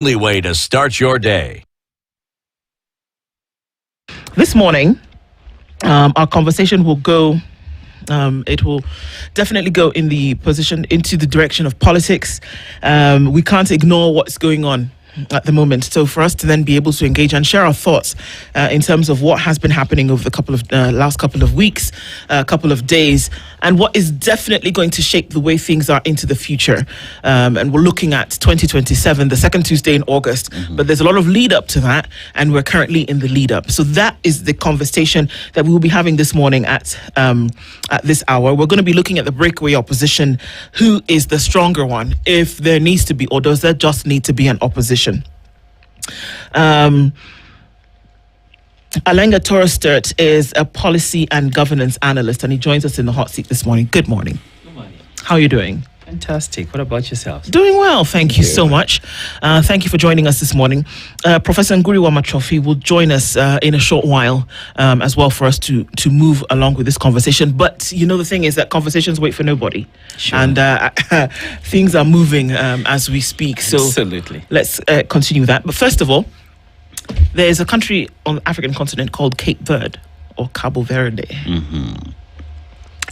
Only way to start your day. This morning, our conversation will go. It will definitely go into the direction of politics. We can't ignore what's going on at the moment. So for us to then be able to engage and share our thoughts in terms of what has been happening over the last couple of weeks, couple of days, and what is definitely going to shape the way things are into the future. And we're looking at 2027, the second Tuesday in August. But there's a lot of lead up to that, and we're currently in the lead up. So that is the conversation that we will be having this morning at this hour. We're going to be looking at the breakaway opposition. Who is the stronger one, if there needs to be, or does there just need to be an opposition? Alenga Torostert is a policy and governance analyst, and he joins us in the hot seat this morning. Good morning. Good morning. How are you doing? Fantastic. What about yourself? Doing well. Thank you so much. Thank you for joining us this morning. Professor Nguriwa Machofi will join us in a short while as well for us to move along with this conversation. But you know, the thing is that conversations wait for nobody. Sure. And things are moving as we speak. So absolutely. Let's continue that. But first of all, there is a country on the African continent called Cape Verde or Cabo Verde. Mm-hmm.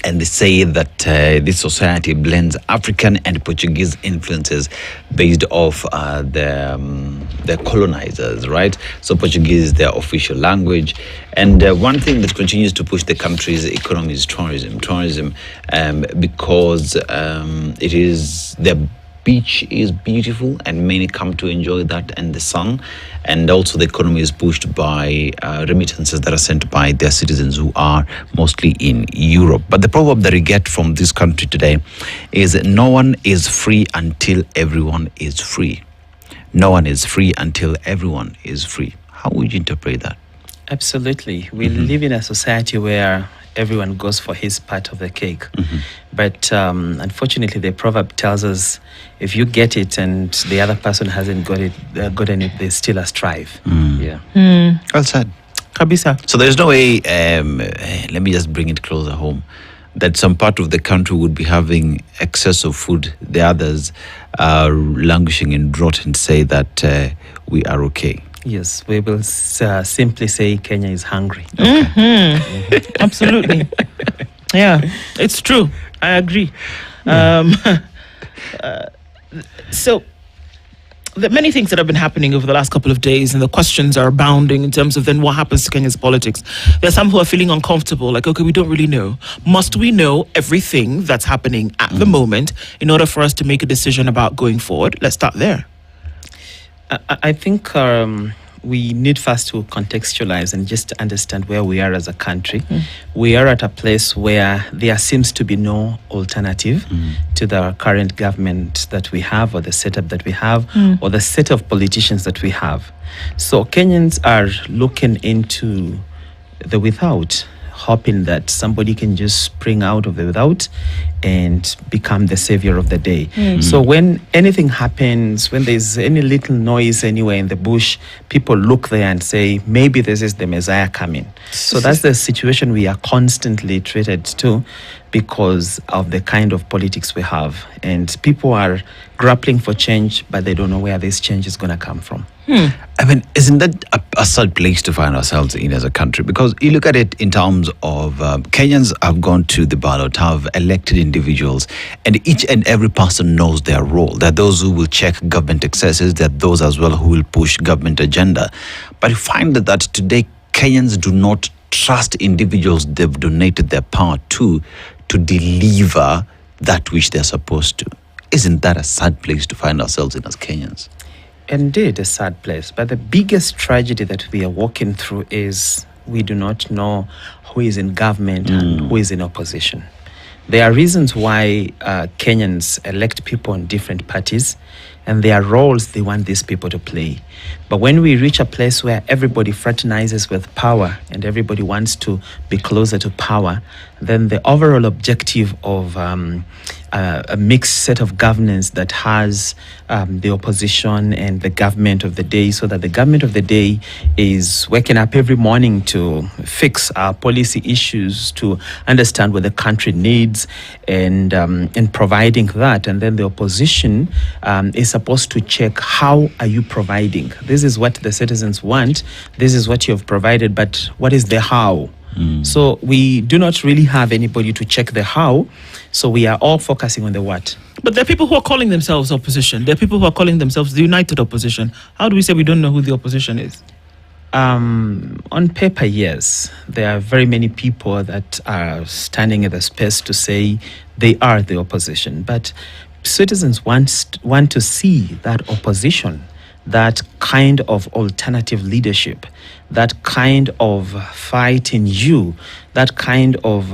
And they say that this society blends African and Portuguese influences based off the colonizers, right? So Portuguese is their official language. And one thing that continues to push the country's economy is tourism. Because it is the beach is beautiful and many come to enjoy that and the sun, and also the economy is pushed by remittances that are sent by their citizens who are mostly in Europe. But the proverb that we get from this country today is no one is free until everyone is free. No one is free until everyone is free. How would you interpret that? Absolutely. We live in a society where everyone goes for his part of the cake. But unfortunately, the proverb tells us if you get it and the other person hasn't gotten it, there's still a strife. Yeah. Well said. Kabisa. So there's no way, let me just bring it closer home, that some part of the country would be having excess of food, the others are languishing in drought, and say that we are okay. Yes, we will simply say Kenya is hungry. Absolutely. Yeah, it's true. I agree. So, there are many things that have been happening over the last couple of days, and the questions are abounding in terms of then what happens to Kenya's politics. There are some who are feeling uncomfortable, like, okay, we don't really know. Must we know everything that's happening at the moment in order for us to make a decision about going forward? Let's start there. I think we need first to contextualize and just understand where we are as a country. We are at a place where there seems to be no alternative to the current government that we have, or the setup that we have, or the set of politicians that we have. So Kenyans are looking into the without, hoping that somebody can just spring out of the without and become the savior of the day. So when anything happens, when there's any little noise anywhere in the bush, people look there and say, maybe this is the Messiah coming. So that's the situation we are constantly treated to because of the kind of politics we have. And people are grappling for change, but they don't know where this change is going to come from. I mean, isn't that a sad place to find ourselves in as a country? Because you look at it in terms of Kenyans have gone to the ballot, have elected individuals, and each and every person knows their role. There are those who will check government excesses, there are those as well who will push government agenda. But you find that today Kenyans do not trust individuals they've donated their power to deliver that which they're supposed to. Isn't that a sad place to find ourselves in as Kenyans? Indeed, a sad place. But the biggest tragedy that we are walking through is we do not know who is in government and who is in opposition. There are reasons why Kenyans elect people in different parties, and there are roles they want these people to play. But when we reach a place where everybody fraternizes with power and everybody wants to be closer to power, then the overall objective of a mixed set of governance that has the opposition and the government of the day, so that the government of the day is waking up every morning to fix our policy issues, to understand what the country needs, and providing that. And then the opposition is supposed to check, how are you providing? This is what the citizens want. This is what you have provided, but what is the how? So we do not really have anybody to check the how. So we are all focusing on the what. But there are people who are calling themselves opposition. There are people who are calling themselves the united opposition. How do we say we don't know who the opposition is? On paper, yes. There are very many people that are standing in the space to say they are the opposition. But citizens want to see that opposition, that kind of alternative leadership, that kind of fight in you, that kind of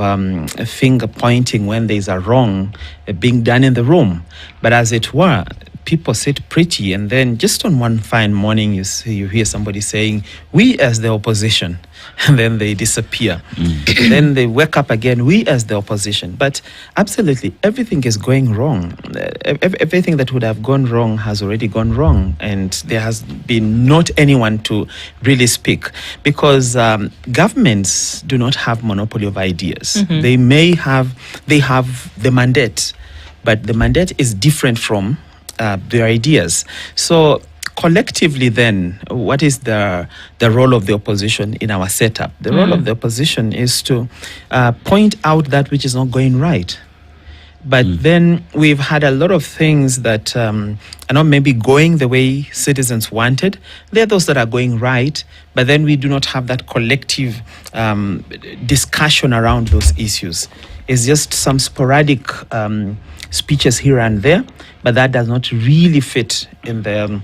finger pointing when there's a wrong being done in the room. But as it were, people sit pretty, and then just on one fine morning you hear somebody saying, we as the opposition, and then they disappear. Then they wake up again, we as the opposition. But absolutely everything is going wrong. Everything that would have gone wrong has already gone wrong, and there has been not anyone to really speak, because governments do not have monopoly of ideas. They have the mandate, but the mandate is different from their ideas. So collectively then, what is the role of the opposition in our setup? The role of the opposition is to point out that which is not going right. But then we've had a lot of things that are not maybe going the way citizens wanted. There are those that are going right, but then we do not have that collective discussion around those issues. It's just some sporadic speeches here and there, but that does not really fit in the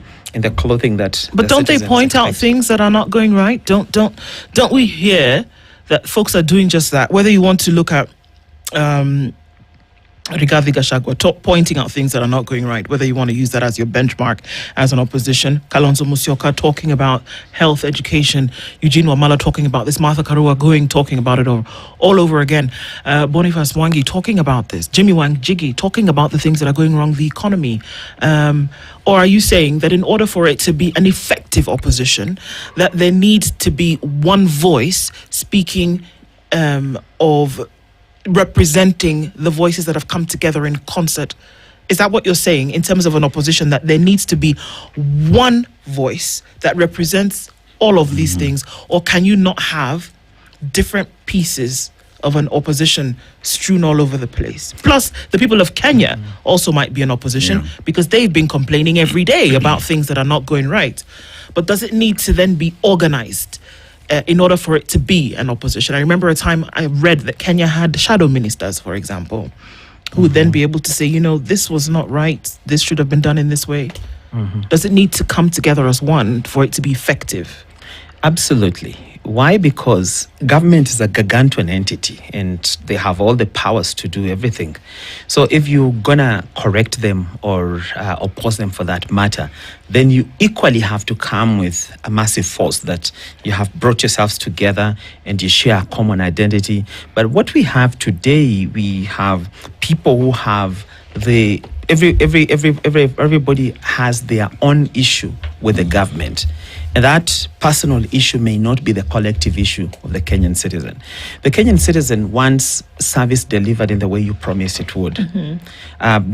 clothing that. But don't they point out things that are not going right? Don't we hear that folks are doing just that? Whether you want to look at Rigathi Gachagua pointing out things that are not going right, whether you want to use that as your benchmark as an opposition, Kalonzo Musyoka talking about health, education, Eugene Wamala talking about this, Martha Karua talking about it all over again, Boniface Mwangi talking about this, Jimmy Wanjigi talking about the things that are going wrong, the economy. Or are you saying that in order for it to be an effective opposition, that there needs to be one voice speaking of representing the voices that have come together in concert? Is that what you're saying in terms of an opposition, that there needs to be one voice that represents all of these things? Or can you not have different pieces of an opposition strewn all over the place? Plus, the people of Kenya also might be an opposition because they've been complaining every day about things that are not going right. But does it need to then be organized in order for it to be an opposition? I remember a time I read that Kenya had shadow ministers, for example, who would then be able to say, this was not right, this should have been done in this way. Does it need to come together as one for it to be effective? Absolutely. Why? Because government is a gargantuan entity and they have all the powers to do everything. So if you're gonna correct them or oppose them for that matter, then you equally have to come with a massive force that you have brought yourselves together and you share a common identity. But what we have today, we have people who have everybody has their own issue with the government. And that personal issue may not be the collective issue of the Kenyan citizen. The Kenyan citizen wants service delivered in the way you promised it would. The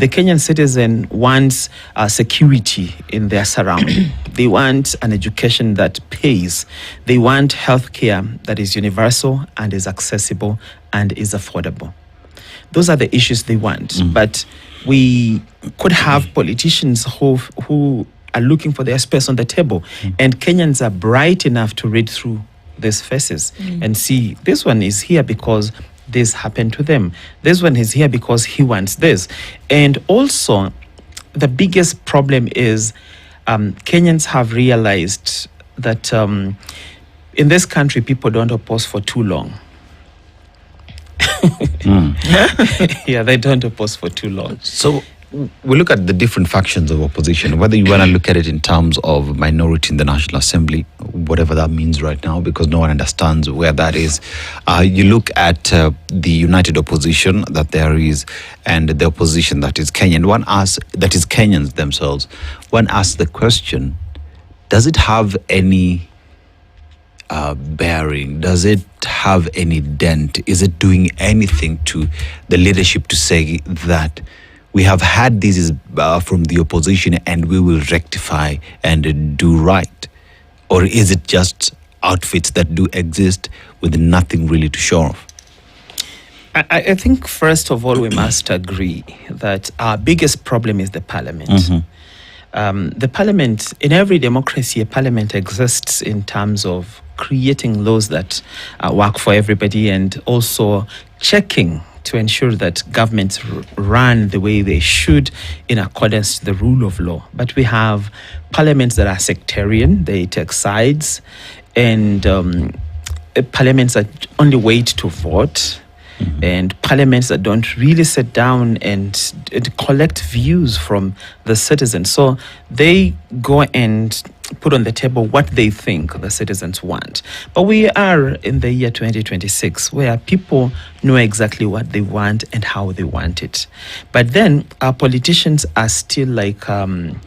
Kenyan citizen wants security in their surrounding. They want an education that pays. They want healthcare that is universal and is accessible and is affordable. Those are the issues they want. But we could have politicians who are looking for their space on the table. And Kenyans are bright enough to read through these faces and see, this one is here because this happened to them. This one is here because he wants this. And also, the biggest problem is Kenyans have realized that in this country, people don't oppose for too long. Yeah, they don't oppose for too long. So we look at the different factions of opposition, whether you want to look at it in terms of minority in the National Assembly, whatever that means right now, because no one understands where that is. You look at the united opposition that there is, and the opposition that is Kenyan. That is Kenyans themselves. One asks the question, does it have any bearing? Does it have any dent? Is it doing anything to the leadership to say that we have had this from the opposition and we will rectify and do right? Or is it just outfits that do exist with nothing really to show off? I think, first of all, we must agree that our biggest problem is the parliament. The parliament, in every democracy, a parliament exists in terms of creating laws that work for everybody, and also checking to ensure that governments run the way they should in accordance to the rule of law. But we have parliaments that are sectarian, they take sides, and parliaments that only wait to vote, and parliaments that don't really sit down and collect views from the citizens. So they go and put on the table what they think the citizens want. But we are in the year 2026, where people know exactly what they want and how they want it. But then our politicians are still like 1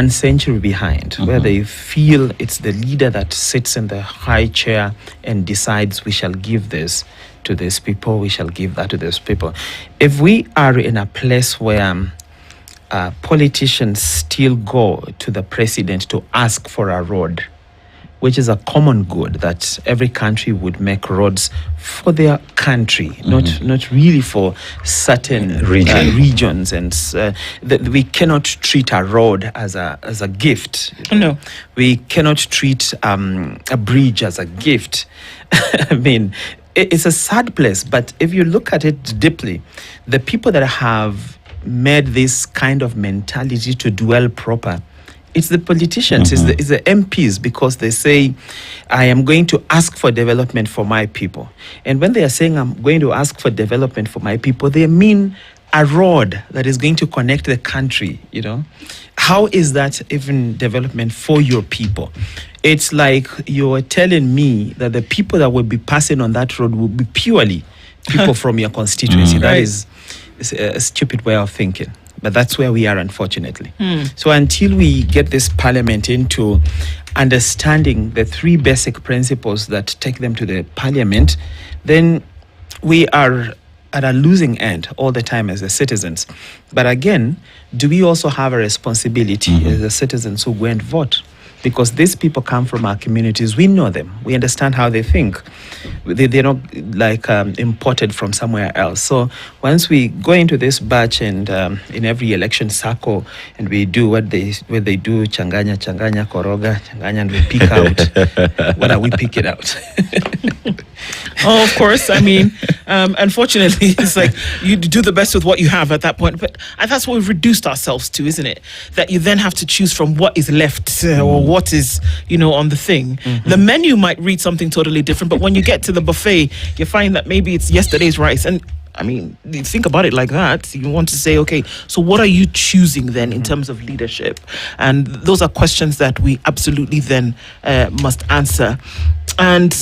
century behind, where they feel it's the leader that sits in the high chair and decides, we shall give this to these people, we shall give that to those people. If we are in a place where politicians still go to the president to ask for a road, which is a common good, that every country would make roads for their country, not really for certain regions, and that we cannot treat a road as a gift. No, we cannot treat a bridge as a gift. I mean, it's a sad place, but if you look at it deeply, the people that have made this kind of mentality to dwell proper, it's the politicians, it's the MPs, because they say, I am going to ask for development for my people. And when they are saying, I'm going to ask for development for my people, they mean a road that is going to connect the country, you know. How is that even development for your people? It's like you're telling me that the people that will be passing on that road will be purely people from your constituency. That is a stupid way of thinking. But that's where we are, unfortunately. So until we get this parliament into understanding the 3 basic principles that take them to the parliament, then we are at a losing end all the time as the citizens. But again, do we also have a responsibility as the citizens who go and vote? Because these people come from our communities. We know them. We understand how they think. They're not like imported from somewhere else. So once we go into this batch and in every election circle, and we do what they do, changanya, koroga, changanya, and we pick out. What are we picking out? Oh, of course. I mean, unfortunately, it's like you do the best with what you have at that point. But that's what we've reduced ourselves to, isn't it? That you then have to choose from what is left or what is, on the thing. The menu might read something totally different, but when you get to the buffet, you find that maybe it's yesterday's rice. And I mean, you think about it like that. You want to say, okay, so what are you choosing then in terms of leadership? And those are questions that we absolutely then must answer. And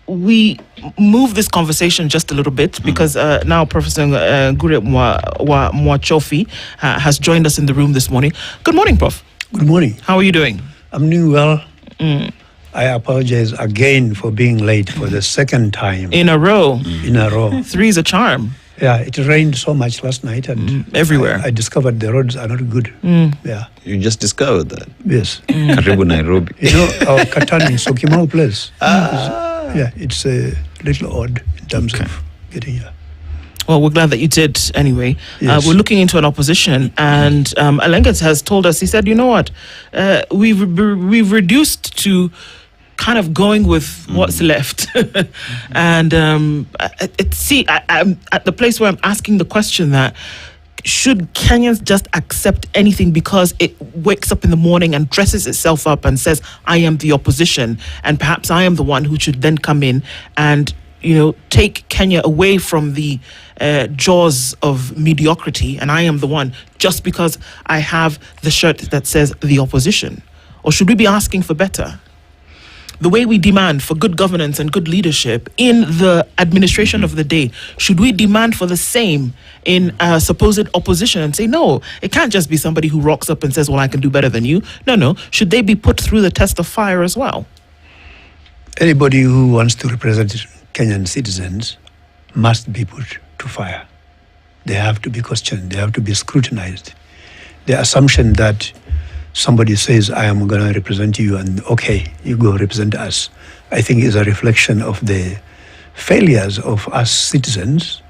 we move this conversation just a little bit because now Professor Gure Mwachofi has joined us in the room this morning. Good morning, Prof. Good morning. How are you doing? I'm doing well. I apologize again for being late for the second time. In a row. 3 is a charm. Yeah, it rained so much last night and everywhere. I discovered the roads are not good. Yeah. You just discovered that? Yes. Karibu Nairobi. Our Katani, Sokimau place. Yeah, it's a little odd in terms of getting here. Well, we're glad that you did anyway. Yes. We're looking into an opposition, and Alengat has told us, he said, you know what, we've reduced to kind of going with what's left. And I'm at the place where I'm asking the question that, should Kenyans just accept anything because it wakes up in the morning and dresses itself up and says, I am the opposition, and perhaps I am the one who should then come in and take Kenya away from the jaws of mediocrity, and I am the one just because I have the shirt that says the opposition? Or should we be asking for better? The way we demand for good governance and good leadership in the administration of the day, should we demand for the same in supposed opposition and say, no, it can't just be somebody who rocks up and says, well, I can do better than you. No. Should they be put through the test of fire as well? Anybody who wants to represent Kenyan citizens must be put to fire. They have to be questioned. They have to be scrutinized. The assumption that somebody says, I am going to represent you, and okay, you go represent us, I think is a reflection of the failures of us citizens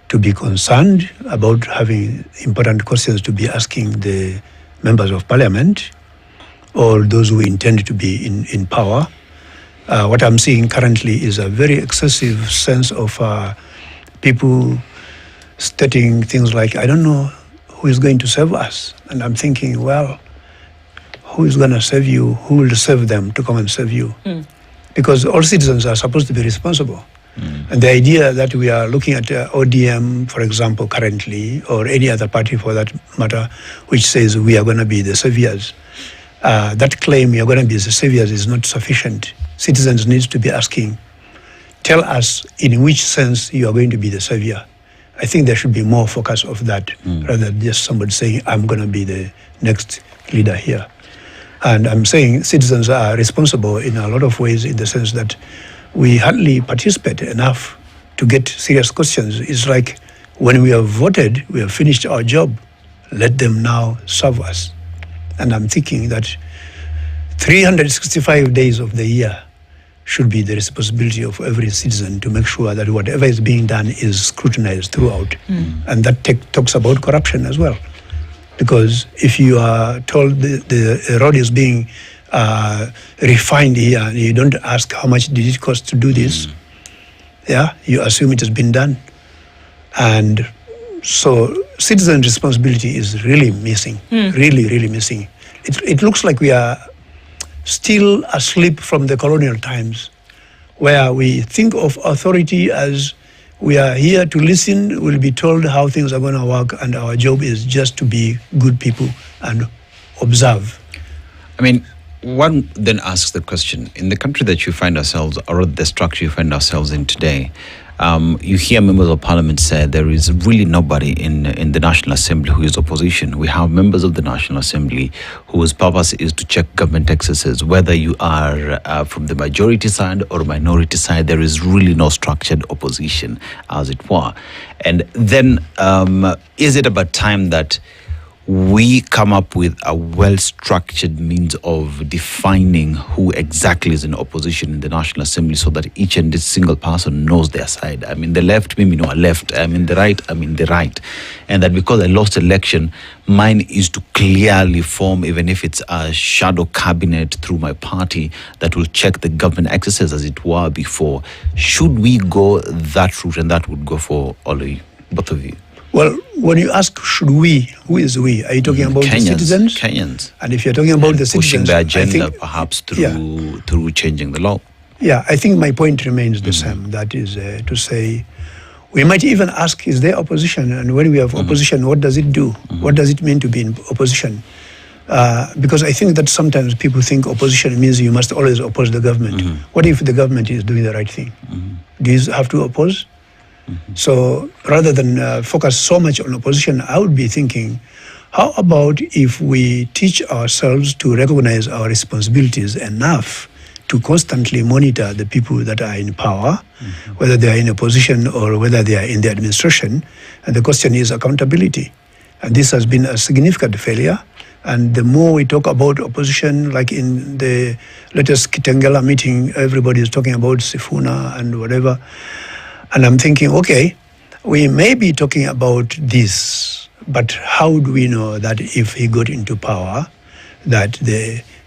to be concerned about having important questions to be asking the members of parliament or those who intend to be in power. What I'm seeing currently is a very excessive sense of people stating things like, I don't know who is going to save us. And I'm thinking, well, who is going to save you? Who will save them to come and save you? Because all citizens are supposed to be responsible. And the idea that we are looking at ODM, for example, currently, or any other party for that matter, which says we are going to be the saviors, that claim you're going to be the saviors is not sufficient. Citizens need to be asking, tell us in which sense you are going to be the savior. I think there should be more focus of that rather than just somebody saying, I'm going to be the next leader here. And I'm saying citizens are responsible in a lot of ways in the sense that we hardly participate enough to get serious questions. It's like when we have voted, we have finished our job, let them now serve us. And I'm thinking that 365 days of the year should be the responsibility of every citizen to make sure that whatever is being done is scrutinized throughout. And that talks about corruption as well. Because if you are told the road is being refined here and you don't ask how much did it cost to do this, you assume it has been done. And so citizen responsibility is really missing, really missing. It looks like we are still asleep from the colonial times, where we think of authority as we are here to listen, we'll be told how things are going to work, and our job is just to be good people and observe. I mean, one then asks the question, in the country that you find ourselves, or the structure you find ourselves in today, you hear members of parliament say there is really nobody in the National Assembly who is opposition. We have members of the National Assembly whose purpose is to check government excesses. Whether you are from the majority side or minority side, there is really no structured opposition, as it were. And then is it about time that we come up with a well-structured means of defining who exactly is in opposition in the National Assembly so that each and single person knows their side? I mean, the left, maybe no, left. I mean, the right, I mean, the right. And that because I lost election, mine is to clearly form, even if it's a shadow cabinet through my party that will check the government excesses as it were before. Should we go that route? And that would go for all of you, both of you. Well, when you ask, should we, who is we? Are you talking about Kenyans, the citizens? Kenyans. And if you're talking about the Pushing citizens, the agenda I think, perhaps through changing the law. Yeah, I think my point remains the same. That is to say, we might even ask, is there opposition? And when we have opposition, what does it do? What does it mean to be in opposition? Because I think that sometimes people think opposition means you must always oppose the government. What if the government is doing the right thing? Do you have to oppose? So rather than focus so much on opposition, I would be thinking, how about if we teach ourselves to recognize our responsibilities enough to constantly monitor the people that are in power, whether they are in opposition or whether they are in the administration. And the question is accountability. And this has been a significant failure. And the more we talk about opposition, like in the latest Kitengela meeting, everybody is talking about Sifuna and whatever. And I'm thinking, okay, we may be talking about this, but how do we know that if he got into power, that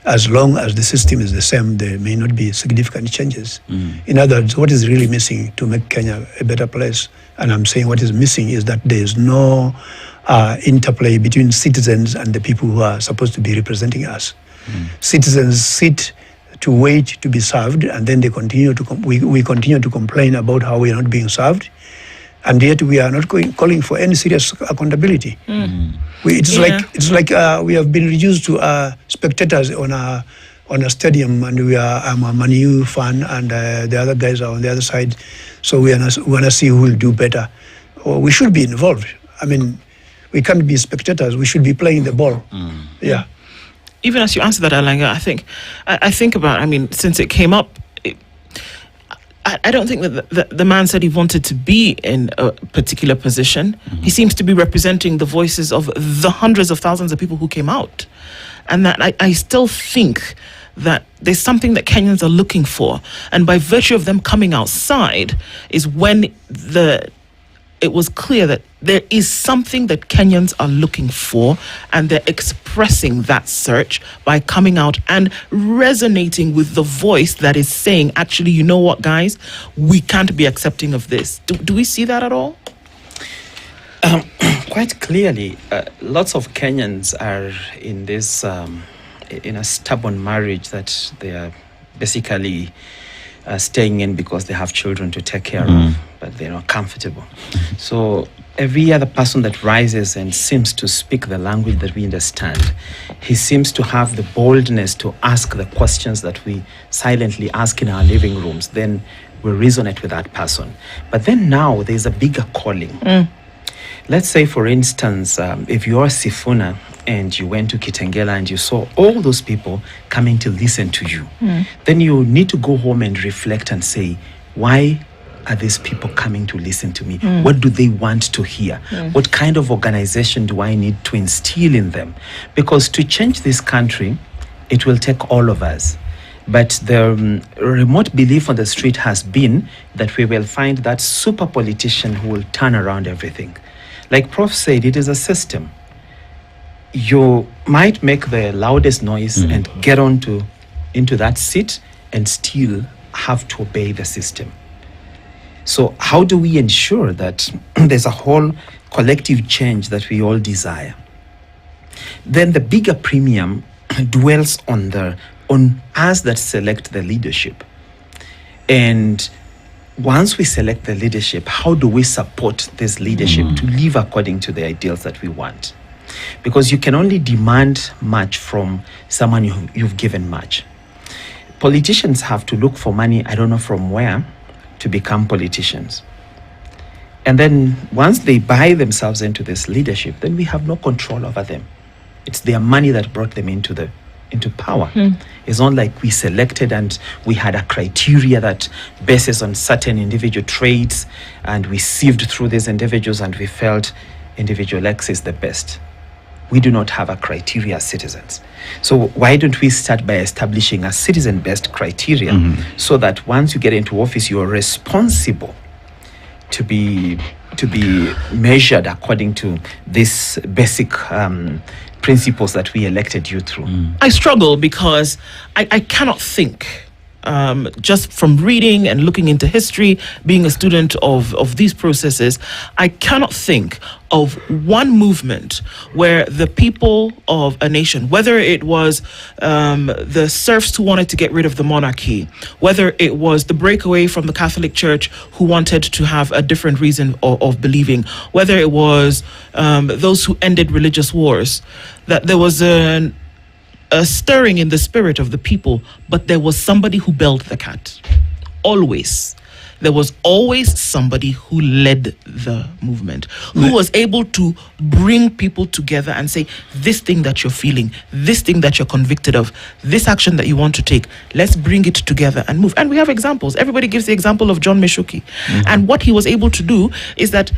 as long as the system is the same, there may not be significant changes? In other words, what is really missing to make Kenya a better place? And I'm saying what is missing is that there is no interplay between citizens and the people who are supposed to be representing us. Citizens sit to wait to be served, and then they continue to we continue to complain about how we are not being served, and yet we are not calling for any serious accountability. It's like we have been reduced to spectators on a stadium, and I'm a Man U fan, and the other guys are on the other side, so we want to see who will do better. Or we should be involved. I mean, we can't be spectators. We should be playing the ball. Yeah. Even as you answer that, Alanga, I think about, I mean, since it came up, I don't think that the man said he wanted to be in a particular position. He seems to be representing the voices of the hundreds of thousands of people who came out. And that I still think that there's something that Kenyans are looking for. And by virtue of them coming outside is when it was clear that there is something that Kenyans are looking for, and they're expressing that search by coming out and resonating with the voice that is saying, actually, you know what, guys, we can't be accepting of this. Do we see that at all? Quite clearly, lots of Kenyans are in this, in a stubborn marriage that they are basically staying in because they have children to take care of, but they're not comfortable. So every other person that rises and seems to speak the language that we understand, he seems to have the boldness to ask the questions that we silently ask in our living rooms. Then we resonate with that person. But then now there's a bigger calling. Let's say, for instance, if you're Sifuna and you went to Kitengela and you saw all those people coming to listen to you, then you need to go home and reflect and say, why are these people coming to listen to me? What do they want to hear? What kind of organization do I need to instill in them? Because to change this country, it will take all of us. But the remote belief on the street has been that we will find that super politician who will turn around everything. Like Prof said, it is a system. You might make the loudest noise and get into that seat and still have to obey the system. So how do we ensure that there's a whole collective change that we all desire? Then the bigger premium dwells on us that select the leadership. And once we select the leadership, how do we support this leadership to live according to the ideals that we want? Because you can only demand much from someone you've given much. Politicians have to look for money, I don't know from where, to become politicians. And then once they buy themselves into this leadership, then we have no control over them. It's their money that brought them into power. It's not like we selected and we had a criteria that bases on certain individual traits, and we sieved through these individuals and we felt individual X is the best. We do not have a criteria as citizens. So why don't we start by establishing a citizen-based criteria so that once you get into office, you are responsible to be measured according to this basic principles that we elected you through. I struggle because I cannot think, just from reading and looking into history, being a student of these processes, I cannot think of one movement where the people of a nation, whether it was the serfs who wanted to get rid of the monarchy, whether it was the breakaway from the Catholic Church who wanted to have a different reason of believing, whether it was those who ended religious wars, that there was a stirring in the spirit of the people, but there was somebody who bailed the cat. Always. There was always somebody who led the movement, who was able to bring people together and say, this thing that you're feeling, this thing that you're convicted of, this action that you want to take, let's bring it together and move. And we have examples. Everybody gives the example of John Meshuki. And what he was able to do is that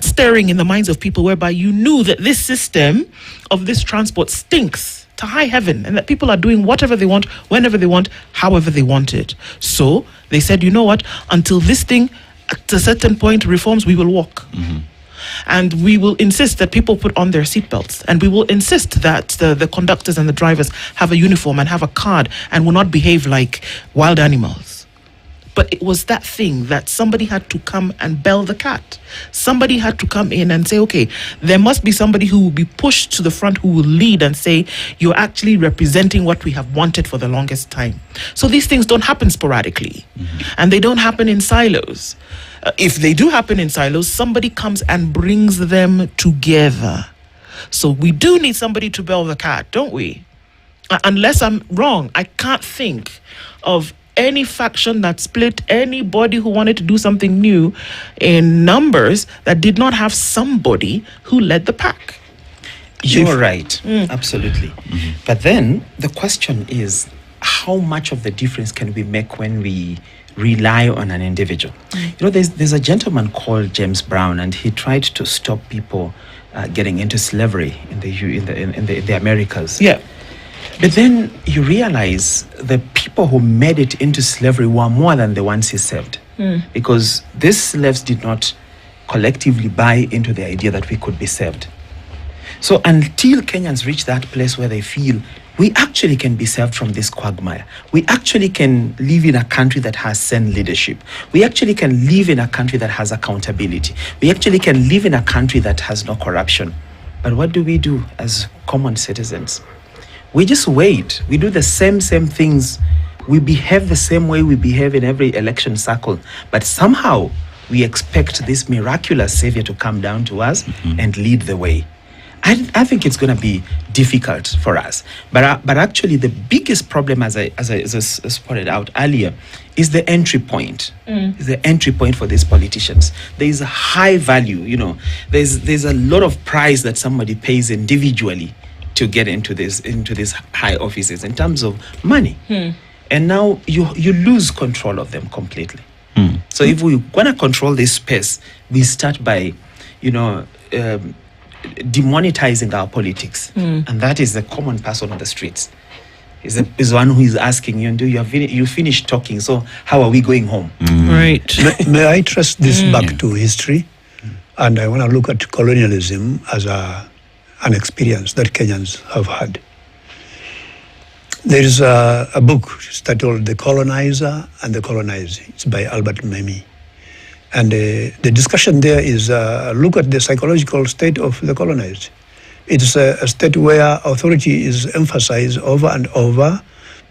stirring in the minds of people whereby you knew that this system of this transport stinks to high heaven, and that people are doing whatever they want, whenever they want, however they want it. So they said, you know what, until this thing at a certain point reforms, we will walk. And we will insist that people put on their seatbelts, and we will insist that the conductors and the drivers have a uniform and have a card and will not behave like wild animals. But it was that thing that somebody had to come and bell the cat. Somebody had to come in and say, okay, there must be somebody who will be pushed to the front, who will lead and say, you're actually representing what we have wanted for the longest time. So these things don't happen sporadically, and they don't happen in silos. If they do happen in silos, somebody comes and brings them together. So we do need somebody to bell the cat, don't we? Unless I'm wrong, I can't think of any faction that split, anybody who wanted to do something new in numbers that did not have somebody who led the pack. You're right, absolutely. But then the question is, how much of the difference can we make when we rely on an individual? You know, there's a gentleman called James Brown, and he tried to stop people getting into slavery in the Americas. Yeah. But then you realize the people who made it into slavery were more than the ones he saved. Because these slaves did not collectively buy into the idea that we could be saved. So until Kenyans reach that place where they feel we actually can be saved from this quagmire, we actually can live in a country that has sane leadership, we actually can live in a country that has accountability, we actually can live in a country that has no corruption. But what do we do as common citizens? We just wait. We do the same things. We behave the same way we behave in every election cycle. But somehow we expect this miraculous savior to come down to us and lead the way. I think it's going to be difficult for us. But actually the biggest problem, as I pointed out earlier, is the entry point. Is the entry point for these politicians. There is a high value, you know. There's a lot of price that somebody pays individually to get into these high offices in terms of money. And now you lose control of them completely. So if we want to control this space, we start by, you know, demonetizing our politics. And that is the common person on the streets. Is one who is asking you, you finished talking, so how are we going home? Right. May I trace this back to history? And I want to look at colonialism as an experience that Kenyans have had. There is a book titled The Colonizer and the Colonized. It's by Albert Memmi. And the discussion there is look at the psychological state of the colonized. It's a state where authority is emphasized over and over.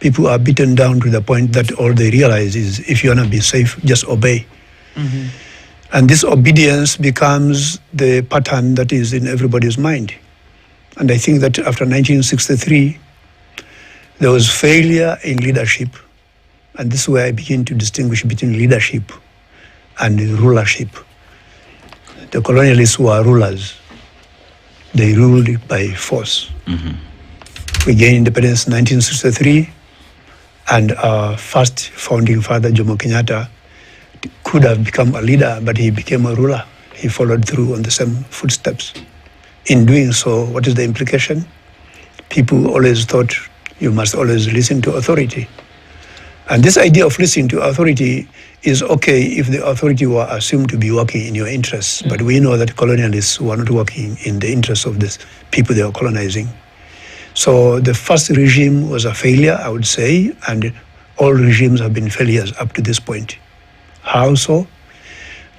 People are beaten down to the point that all they realize is if you want to be safe, just obey. And this obedience becomes the pattern that is in everybody's mind. And I think that after 1963, there was failure in leadership. And this is where I begin to distinguish between leadership and rulership. The colonialists were rulers. They ruled by force. We gained independence in 1963, and our first founding father, Jomo Kenyatta, could have become a leader, but he became a ruler. He followed through on the same footsteps. In doing so, what is the implication? People always thought you must always listen to authority. And this idea of listening to authority is okay if the authority were assumed to be working in your interests, but we know that colonialists were not working in the interests of the people they were colonizing. So the first regime was a failure, I would say, and all regimes have been failures up to this point. How so?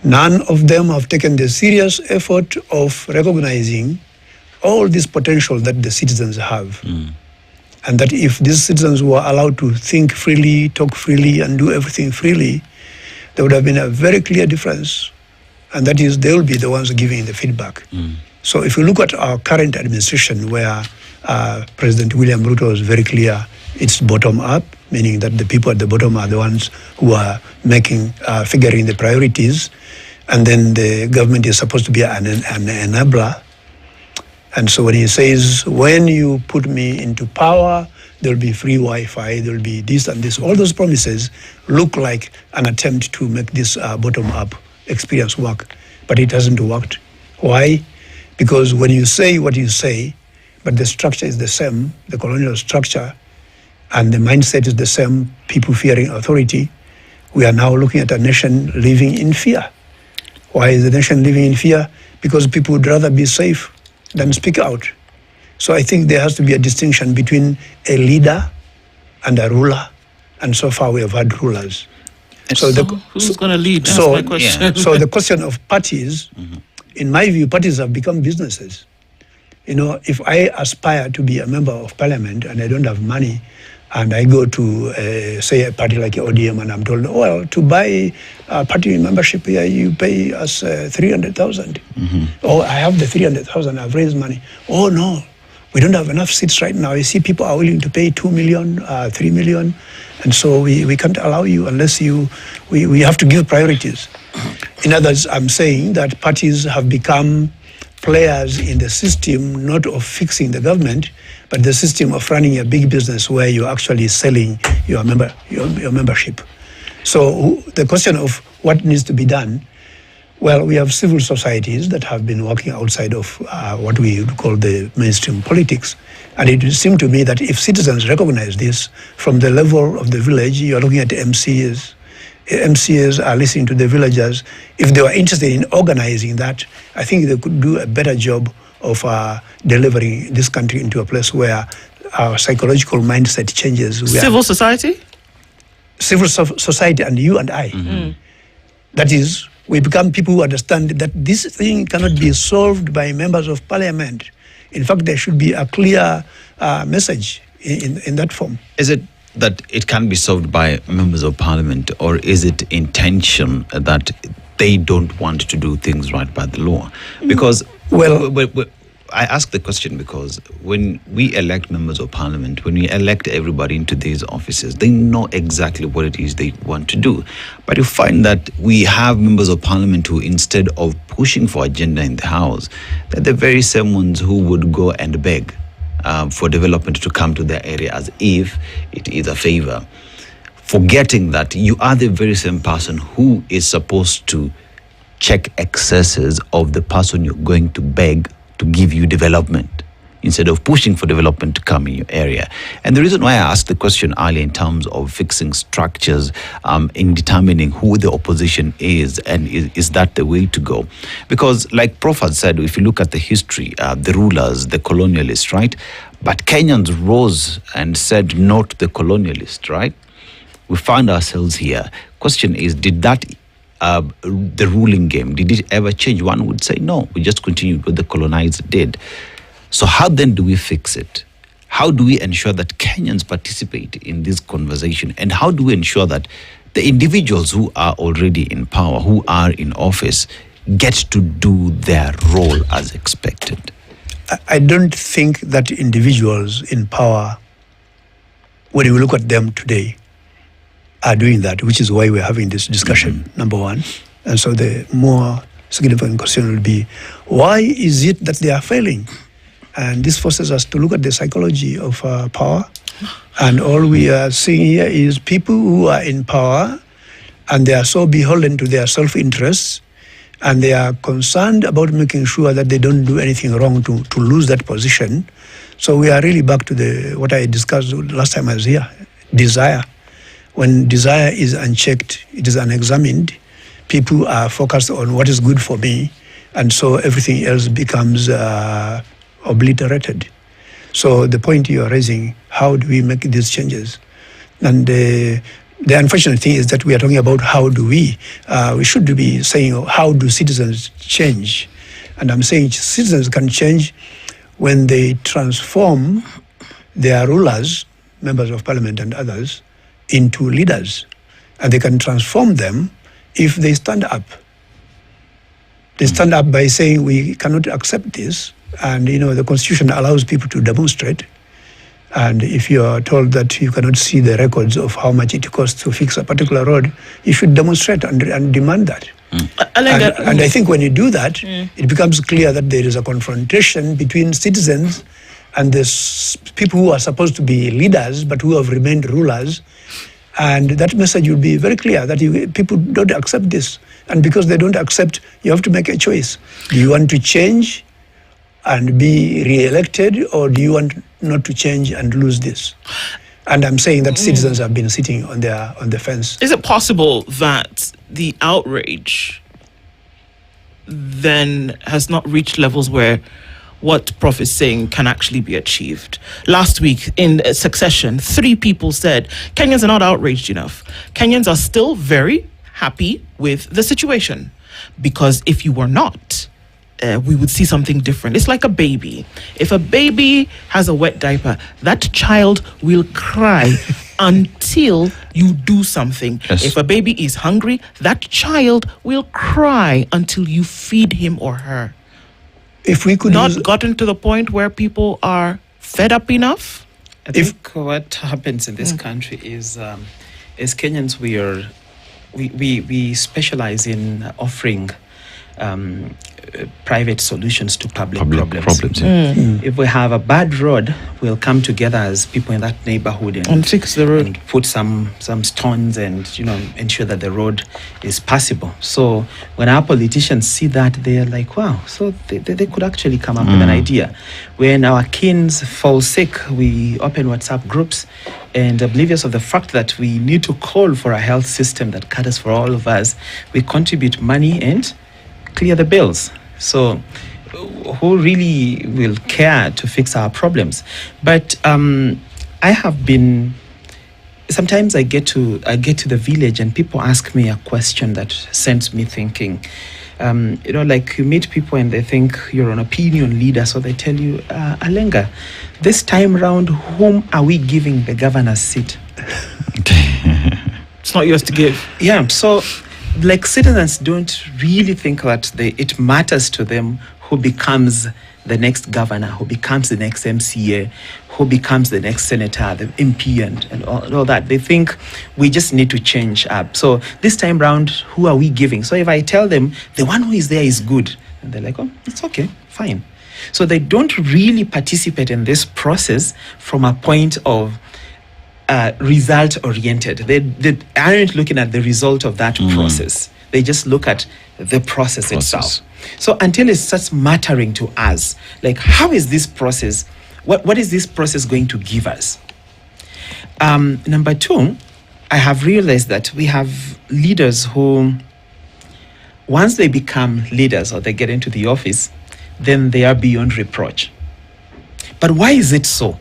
None of them have taken the serious effort of recognizing all this potential that the citizens have. And that if these citizens were allowed to think freely, talk freely, and do everything freely, there would have been a very clear difference. And that is, they will be the ones giving the feedback. So if you look at our current administration, where President William Ruto was very clear, it's bottom up, meaning that the people at the bottom are the ones who are figuring the priorities. And then the government is supposed to be an enabler. And so when he says, when you put me into power, there'll be free Wi-Fi, there'll be this and this, all those promises look like an attempt to make this bottom-up experience work. But it hasn't worked. Why? Because when you say what you say, but the structure is the same, the colonial structure, and the mindset is the same, people fearing authority, we are now looking at a nation living in fear. Why is the nation living in fear? Because people would rather be safe than speak out. So I think there has to be a distinction between a leader and a ruler. And so far we have had rulers. So, who's going to lead? That's so, my question. yeah. So the question of parties, in my view, parties have become businesses. You know, if I aspire to be a member of parliament and I don't have money, and I go to, say, a party like ODM, and I'm told, well, to buy a party membership here, you pay us 300,000. Oh, I have the 300,000, I've raised money. Oh, no, we don't have enough seats right now. You see, people are willing to pay 2 million, 3 million, and so we can't allow you unless we have to give priorities. In others, I'm saying that parties have become players in the system, not of fixing the government, but the system of running a big business where you're actually selling your membership. So the question of what needs to be done, well, we have civil societies that have been working outside of what we would call the mainstream politics. And it would seem to me that if citizens recognize this from the level of the village, you're looking at MCAs. MCAs are listening to the villagers. If they were interested in organizing that, I think they could do a better job of delivering this country into a place where our psychological mindset changes. Civil society? Civil society and you and I. That is, we become people who understand that this thing cannot be solved by members of parliament. In fact, there should be a clear message in that form. Is it that it can be solved by members of parliament, or is it intention that they don't want to do things right by the law? Because, well, I ask the question because when we elect members of parliament, when we elect everybody into these offices, they know exactly what it is they want to do. But you find that we have members of parliament who, instead of pushing for agenda in the house, they're the very same ones who would go and beg for development to come to their area as if it is a favor, forgetting that you are the very same person who is supposed to check excesses of the person you're going to beg to give you development, instead of pushing for development to come in your area. And the reason why I asked the question earlier in terms of fixing structures, in determining who the opposition is, and is that the way to go? Because like Prof had said, if you look at the history, the rulers, the colonialists, right? But Kenyans rose and said no to the colonialists, right? We found ourselves here. Question is, did that the ruling game, did it ever change? One would say no, we just continued what the colonized did. So how then do we fix it? How do we ensure that Kenyans participate in this conversation? And how do we ensure that the individuals who are already in power, who are in office, get to do their role as expected? I don't think that individuals in power, when you look at them today, are doing that, which is why we're having this discussion, number one. And so the more significant question will be, why is it that they are failing? And this forces us to look at the psychology of power. And all we are seeing here is people who are in power and they are so beholden to their self-interests, and they are concerned about making sure that they don't do anything wrong to lose that position. So we are really back to what I discussed last time I was here, desire. When desire is unchecked, it is unexamined, people are focused on what is good for me, and so everything else becomes obliterated. So the point you are raising, how do we make these changes? And the unfortunate thing is that we are talking about how do we should be saying how do citizens change? And I'm saying citizens can change when they transform their rulers, members of parliament and others, into leaders. And they can transform them if they stand up. They stand up by saying we cannot accept this. And the Constitution allows people to demonstrate. And if you are told that you cannot see the records of how much it costs to fix a particular road, you should demonstrate and demand that. And I think when you do that, it becomes clear that there is a confrontation between citizens and the people who are supposed to be leaders but who have remained rulers. And that message will be very clear that people don't accept this. And because they don't accept, you have to make a choice. Do you want to change and be re-elected, or do you want not to change and lose this? And I'm saying that citizens have been sitting on the fence. Is it possible that the outrage then has not reached levels where what Prof is saying can actually be achieved. Last week, in succession, 3 people said Kenyans are not outraged enough. Kenyans are still very happy with the situation, because if you were not, we would see something different. It's like a baby. If a baby has a wet diaper, that child will cry until you do something. Yes. If a baby is hungry, that child will cry until you feed him or her. If we could Not use, gotten to the point where people are fed up enough. I think what happens in this country is, as Kenyans, we specialize in offering private solutions to public problems. Yeah. If we have a bad road, we'll come together as people in that neighborhood And fix the road. and put some stones and ensure that the road is passable. So when our politicians see that, they're like, wow, so they could actually come up with an idea. When our kins fall sick, we open WhatsApp groups, and oblivious of the fact that we need to call for a health system that caters for all of us, we contribute money and clear the bills. So who really will care to fix our problems? But I have been, sometimes I get to the village and people ask me a question that sends me thinking. Like you meet people and they think you're an opinion leader, so they tell you, Alenga, this time round, whom are we giving the governor's seat? It's not yours to give. Yeah, so like citizens don't really think that it matters to them who becomes the next governor, who becomes the next MCA, who becomes the next senator, the MP, and all that. They think we just need to change up. So this time round, who are we giving? So if I tell them the one who is there is good, and they're like, oh, it's okay, fine. So they don't really participate in this process from a point of result oriented. They aren't looking at the result of that process. They just look at the process itself. So until it starts mattering to us, like how is this process, what is this process going to give us? Number 2, I have realized that we have leaders who, once they become leaders or they get into the office, then they are beyond reproach. But why is it so?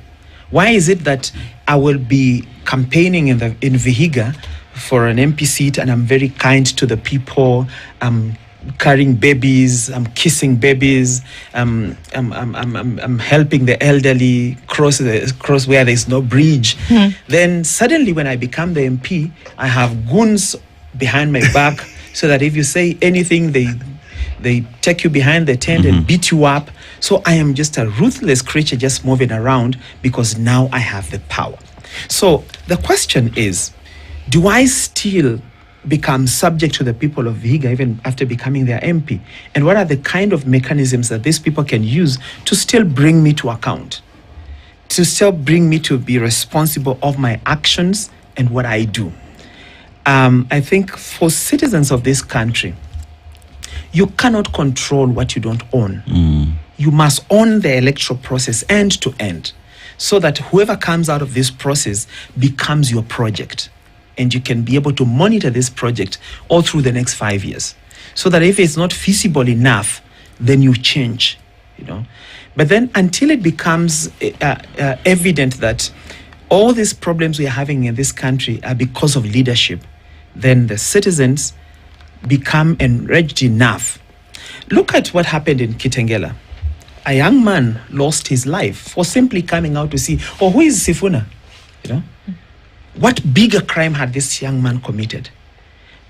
Why is it that I will be campaigning in Vihiga for an MP seat and I'm very kind to the people, I'm carrying babies, I'm kissing babies, I'm helping the elderly cross where there's no bridge. Then suddenly when I become the MP, I have goons behind my back so that if you say anything, they take you behind the tent and beat you up. So I am just a ruthless creature just moving around because now I have the power. So the question is, do I still become subject to the people of Vihiga even after becoming their MP? And what are the kind of mechanisms that these people can use to still bring me to account? To still bring me to be responsible of my actions and what I do? I think for citizens of this country, you cannot control what you don't own. You must own the electoral process end to end, so that whoever comes out of this process becomes your project. And you can be able to monitor this project all through the next 5 years. So that if it's not feasible enough, then you change, But then until it becomes evident that all these problems we are having in this country are because of leadership, then the citizens become enraged enough. Look at what happened in Kitengela. A young man lost his life for simply coming out to see, who is Sifuna? What bigger crime had this young man committed?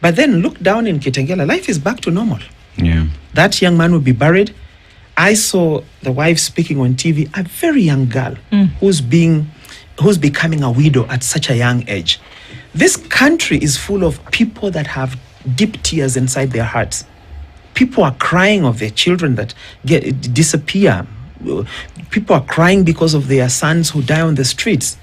But then look down in Kitengela, life is back to normal. Yeah. That young man will be buried. I saw the wife speaking on TV, a very young girl who's becoming a widow at such a young age. This country is full of people that have deep tears inside their hearts. People are crying of their children that disappear. People are crying because of their sons who die on the streets.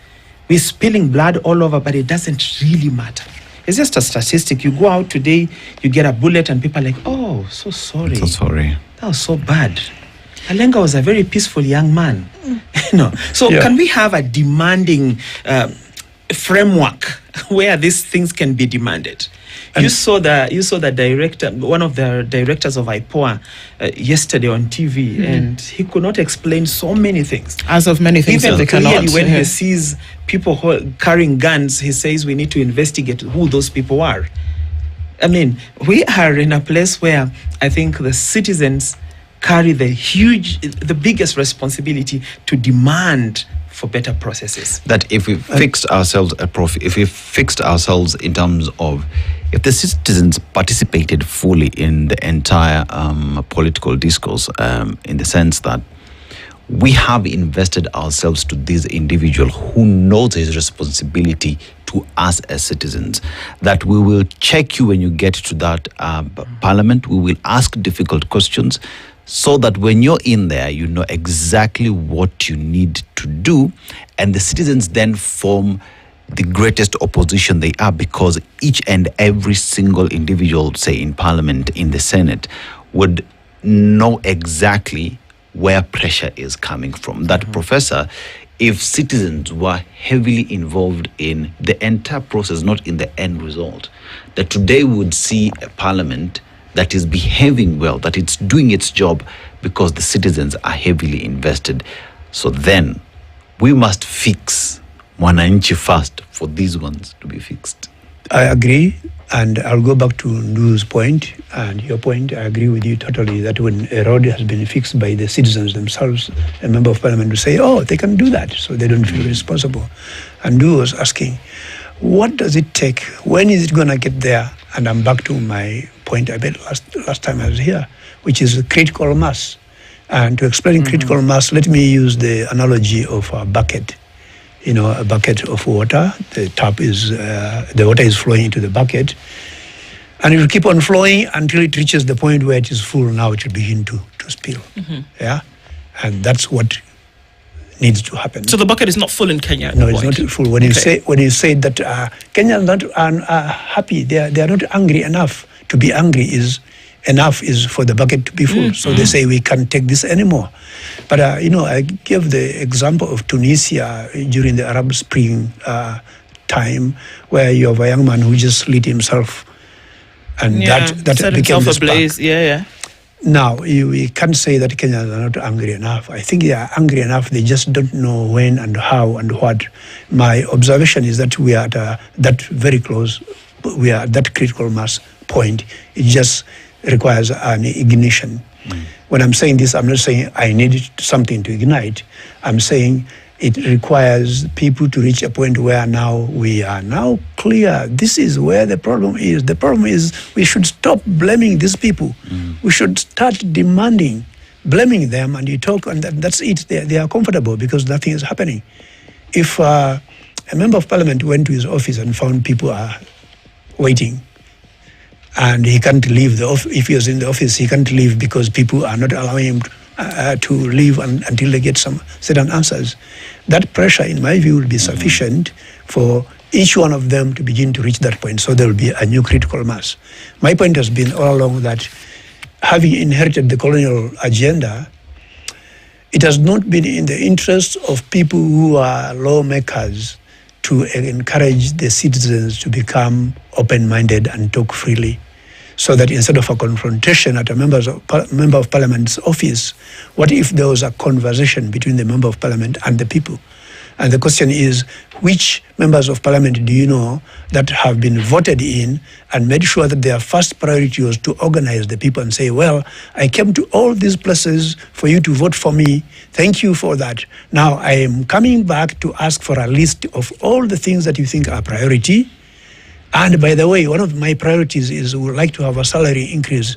We're spilling blood all over, but it doesn't really matter. It's just a statistic. You go out today, you get a bullet, and people are like, oh, so sorry. So sorry. That was so bad. Alenga was a very peaceful young man. So Yeah. can we have a demanding framework where these things can be demanded. You saw the director, one of the directors of IPOA yesterday on TV, and he could not explain so many things. As of many things Even that they cannot. clearly when he sees people carrying guns, he says we need to investigate who those people are. I mean, we are in a place where I think the citizens carry the biggest responsibility to demand for better processes. That if we fixed ourselves in terms of if the citizens participated fully in the entire political discourse, in the sense that we have invested ourselves to this individual who knows his responsibility to us as citizens, that we will check you when you get to that parliament, we will ask difficult questions, so that when you're in there, you know exactly what you need to do, and the citizens then form the greatest opposition they are, because each and every single individual, say in Parliament, in the Senate, would know exactly where pressure is coming from. That, Professor, if citizens were heavily involved in the entire process, not in the end result, that today we would see a Parliament that is behaving well, that it's doing its job because the citizens are heavily invested. So then we must fix Mwananchi first for these ones to be fixed. I agree, and I'll go back to Ndu's point and your point. I agree with you totally that when a road has been fixed by the citizens themselves, a member of parliament will say, oh, they can do that, so they don't feel responsible. And Ndu was asking, what does it take? When is it going to get there? And I'm back to my point I made last time I was here, which is critical mass. And to explain critical mass, let me use the analogy of a bucket. You know, a bucket of water. The tap is, the water is flowing into the bucket, and it will keep on flowing until it reaches the point where it is full. Now it will begin to spill. Yeah, and that's what needs to happen. So the bucket is not full in Kenya. No, it's not full. When you say that Kenyans are happy, they are not angry enough. To be angry is enough is for the bucket to be full. So they say we can't take this anymore. But I gave the example of Tunisia during the Arab Spring time, where you have a young man who just lit himself, and that became the spark. Now, we can't say that Kenyans are not angry enough. I think they are angry enough, they just don't know when and how and what. My observation is that we are at that very close, we are at that critical mass point. It just requires an ignition. When I'm saying this, I'm not saying I need something to ignite. I'm saying it requires people to reach a point where now we are now clear. This is where the problem is. The problem is we should stop blaming these people. We should start demanding, blaming them, and you talk, and that's it. They are comfortable because nothing is happening. If a member of parliament went to his office and found people are waiting, and he can't leave the office, if he was in the office, he can't leave because people are not allowing him to leave until they get some certain answers. That pressure, in my view, will be sufficient for each one of them to begin to reach that point. So there will be a new critical mass. My point has been all along that having inherited the colonial agenda, it has not been in the interest of people who are lawmakers to encourage the citizens to become open-minded and talk freely. So that instead of a confrontation at a member of parliament's office, what if there was a conversation between the member of parliament and the people? And the question is, which members of parliament do you know that have been voted in and made sure that their first priority was to organize the people and say, well, I came to all these places for you to vote for me. Thank you for that. Now I am coming back to ask for a list of all the things that you think are priority. And by the way, one of my priorities is we would like to have a salary increase.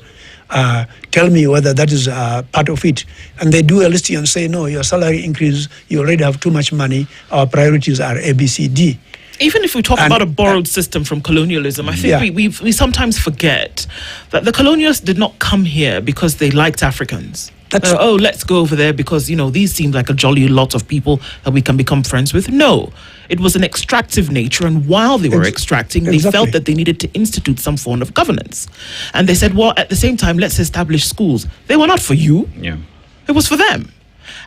Tell me whether that is part of it. And they do a listing and say, no, your salary increase, you already have too much money. Our priorities are A, B, C, D. Even if we talk about a borrowed system from colonialism, I think we sometimes forget that the colonials did not come here because they liked Africans. Let's go over there because, these seem like a jolly lot of people that we can become friends with. No, it was an extractive nature. And while they were extracting, they felt that they needed to institute some form of governance. And they said, well, at the same time, let's establish schools. They were not for you. Yeah. It was for them.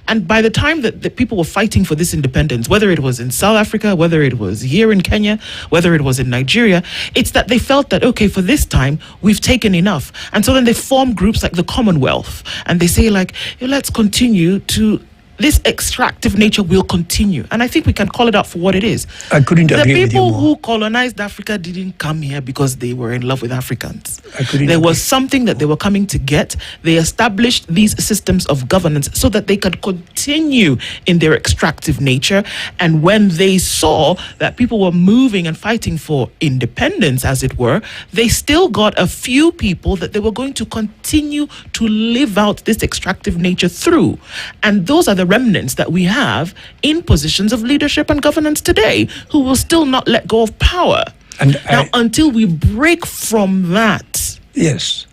And by the time that the people were fighting for this independence, whether it was in South Africa, whether it was here in Kenya, whether it was in Nigeria, it's that they felt that, okay, for this time, we've taken enough. And so then they form groups like the Commonwealth. And they say, like, hey, let's continue to... This extractive nature will continue. And I think we can call it out for what it is. I couldn't agree with you more. The people who colonized Africa didn't come here because they were in love with Africans. There agree. was something that they were coming to get. They established these systems of governance so that they could continue in their extractive nature. And when they saw that people were moving and fighting for independence, as it were, they still got a few people that they were going to continue to live out this extractive nature through. And those are the remnants that we have in positions of leadership and governance today, who will still not let go of power. And now, until we break from that, yes,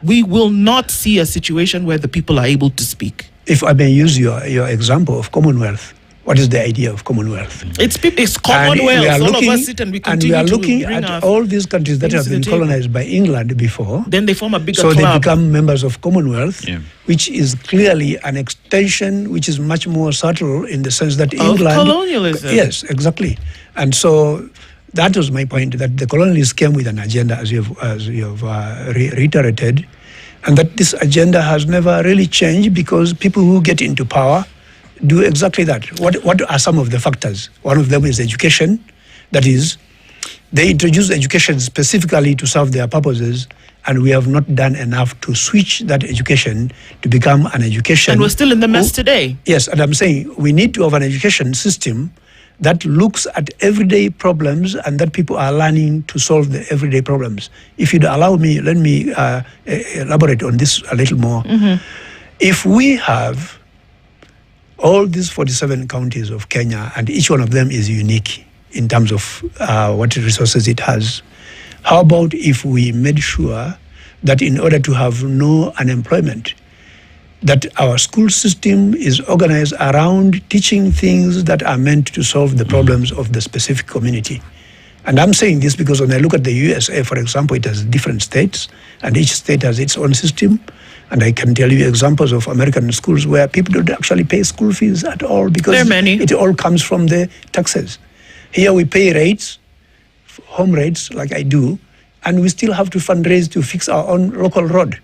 we will not see a situation where the people are able to speak. If I may use your example of Commonwealth, what is the idea of Commonwealth? It's Commonwealth. All of us sit and we continue and we are looking to bring at all these countries that have been colonized by England before. Then they form a bigger club. So they club. become members of Commonwealth, which is clearly an extension, which is much more subtle in the sense that England... colonialism. Yes, exactly. And so that was my point, that the colonialists came with an agenda, as you have reiterated, and that this agenda has never really changed because people who get into power do exactly that. What are some of the factors? One of them is education. That is, they introduce education specifically to serve their purposes, and we have not done enough to switch that education to become an education. And we're still in the mess today. Yes, and I'm saying we need to have an education system that looks at everyday problems and that people are learning to solve the everyday problems. If you'd allow me, let me elaborate on this a little more. If we have all these 47 counties of Kenya, and each one of them is unique in terms of what resources it has, how about if we made sure that in order to have no unemployment, that our school system is organized around teaching things that are meant to solve the problems of the specific community? And I'm saying this because when I look at the USA, for example, it has different states, and each state has its own system. And I can tell you examples of American schools where people don't actually pay school fees at all because it all comes from the taxes. Here we pay rates, home rates, like I do, and we still have to fundraise to fix our own local road.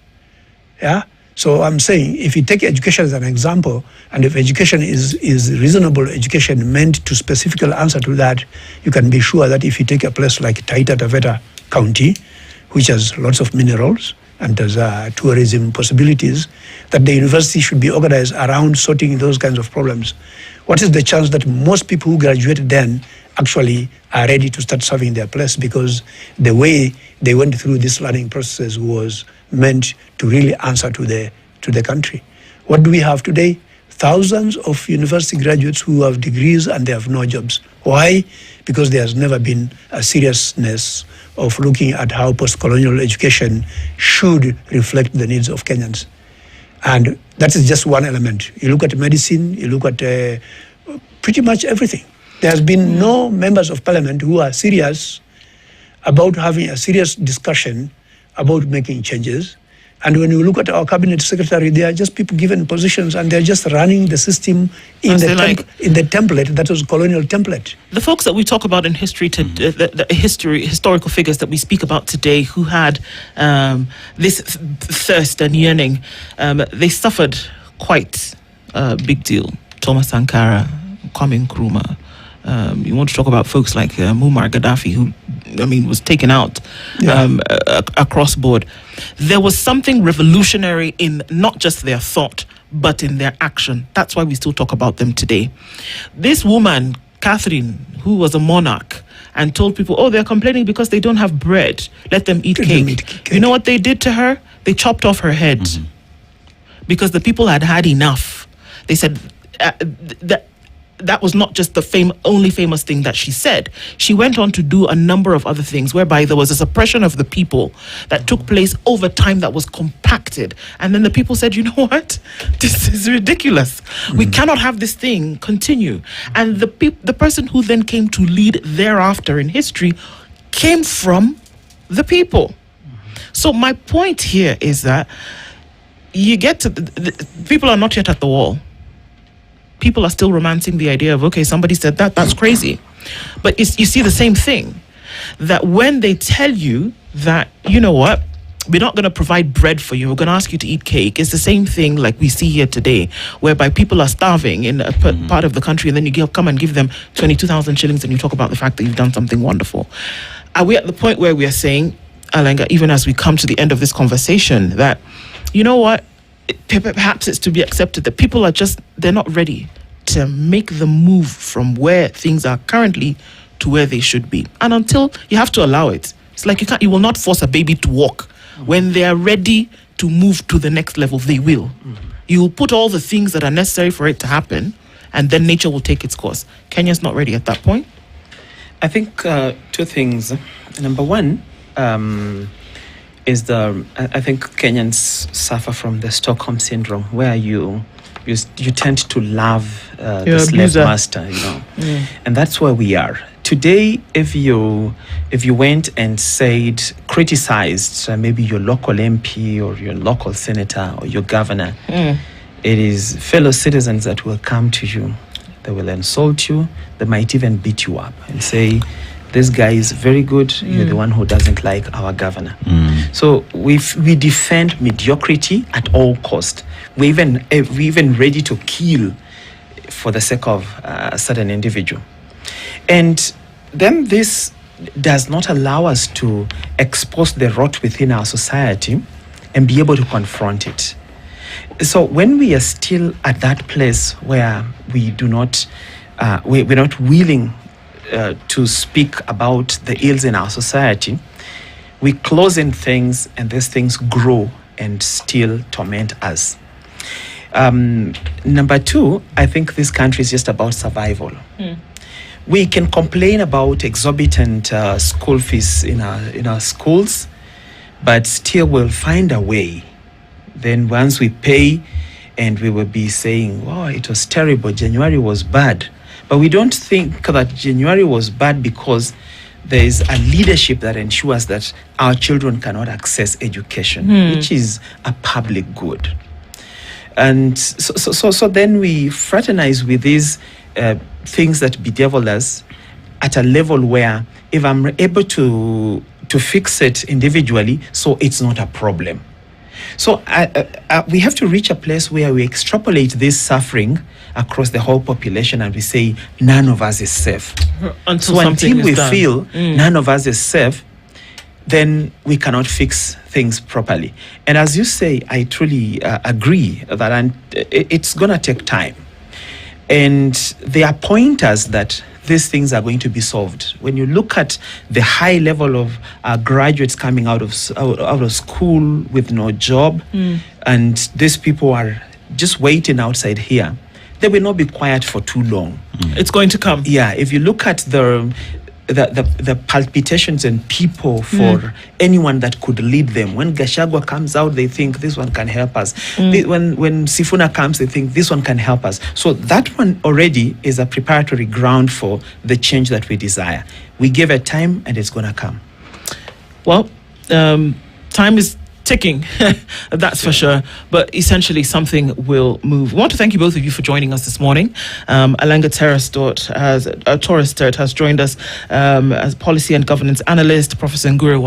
Yeah. So I'm saying, if you take education as an example, and if education is reasonable education meant to specifically answer to that, you can be sure that if you take a place like Taita Taveta County, which has lots of minerals and has tourism possibilities, that the university should be organized around sorting those kinds of problems. What is the chance that most people who graduated then actually are ready to start serving their place, because the way they went through this learning process was meant to really answer to the country? What do we have today? Thousands of university graduates who have degrees and they have no jobs. Why? Because there has never been a seriousness of looking at how post-colonial education should reflect the needs of Kenyans. And that is just one element. You look at medicine, you look at pretty much everything. There has been no members of parliament who are serious about having a serious discussion about making changes. And when you look at our cabinet secretary, they are just people given positions and they're just running the system in the template that was colonial template. The folks that we talk about in history, the historical figures that we speak about today who had this thirst and yearning, they suffered quite a big deal. Thomas Sankara, Kwame Nkrumah. You want to talk about folks like Muammar Gaddafi, who, was taken out across board. There was something revolutionary in not just their thought, but in their action. That's why we still talk about them today. This woman, Catherine, who was a monarch and told people, oh, they're complaining because they don't have bread. Let them eat cake. You know what they did to her? They chopped off her head because the people had had enough. They said that was not just the only famous thing that she said. She went on to do a number of other things whereby there was a suppression of the people that took place over time that was compacted. And then the people said, you know what? This is ridiculous. We cannot have this thing continue. And the person who then came to lead thereafter in history came from the people. So my point here is that you get to... people are not yet at the wall. people are still romancing the idea of, okay, somebody said that, that's crazy. But you see the same thing, that when they tell you that, you know what, we're not going to provide bread for you, we're going to ask you to eat cake. It's the same thing like we see here today, whereby people are starving in a part of the country, and then you come and give them 22,000 shillings and you talk about the fact that you've done something wonderful. Are we at the point where we are saying, Alenga, even as we come to the end of this conversation, that, you know what, perhaps it's to be accepted that people are just, they're not ready to make the move from where things are currently to where they should be. And until you have to allow it, it's like you will not force a baby to walk. When they are ready to move to the next level, they will. You will put all the things that are necessary for it to happen, and then nature will take its course. Kenya's not ready at that point. I think two things. Number one is I think Kenyans suffer from the Stockholm syndrome, where you tend to love the slave master, you know, and that's where we are today. If you went and criticized maybe your local MP or your local senator or your governor, it is fellow citizens that will come to you. They will insult you. They might even beat you up and say, this guy is very good. You're the one who doesn't like our governor. So we defend mediocrity at all cost. We even ready to kill for the sake of a certain individual. And then this does not allow us to expose the rot within our society and be able to confront it. So when we are still at that place where we do not, we're not willing to speak about the ills in our society, we close in things, and these things grow and still torment us. Number two, I think this country is just about survival. We can complain about exorbitant school fees in our schools, but still we'll find a way. Then once we pay, and we will be saying, wow, it was terrible, January was bad. But we don't think that January was bad because there is a leadership that ensures that our children cannot access education, which is a public good. And so then we fraternize with these things that bedevil us at a level where if I'm able to fix it individually, so it's not a problem. So we have to reach a place where we extrapolate this suffering across the whole population, and we say none of us is safe. Until we feel none of us is safe, then we cannot fix things properly. And as you say, I truly agree that it's going to take time. And there are pointers that these things are going to be solved. When you look at the high level of graduates coming out of school with no job, and these people are just waiting outside here, they will not be quiet for too long. It's going to come. Yeah, if you look at the palpitations in people for anyone that could lead them. When Gachagua comes out, they think this one can help us. When Sifuna comes, they think this one can help us. So that one already is a preparatory ground for the change that we desire. We give it time, and it's going to come. Well, time is ticking, that's for sure. But essentially, something will move. I want to thank you, both of you, for joining us this morning. Alenga Torres Sturt has joined us as policy and governance analyst. Professor Ngure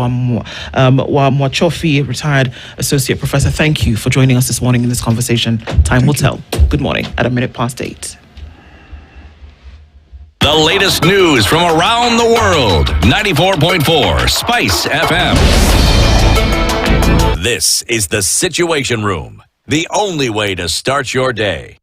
Mwachofi, retired associate professor. Thank you for joining us this morning in this conversation. Time will tell. Good morning at 8:01. The latest news from around the world. 94.4 Spice FM. This is the Situation Room, the only way to start your day.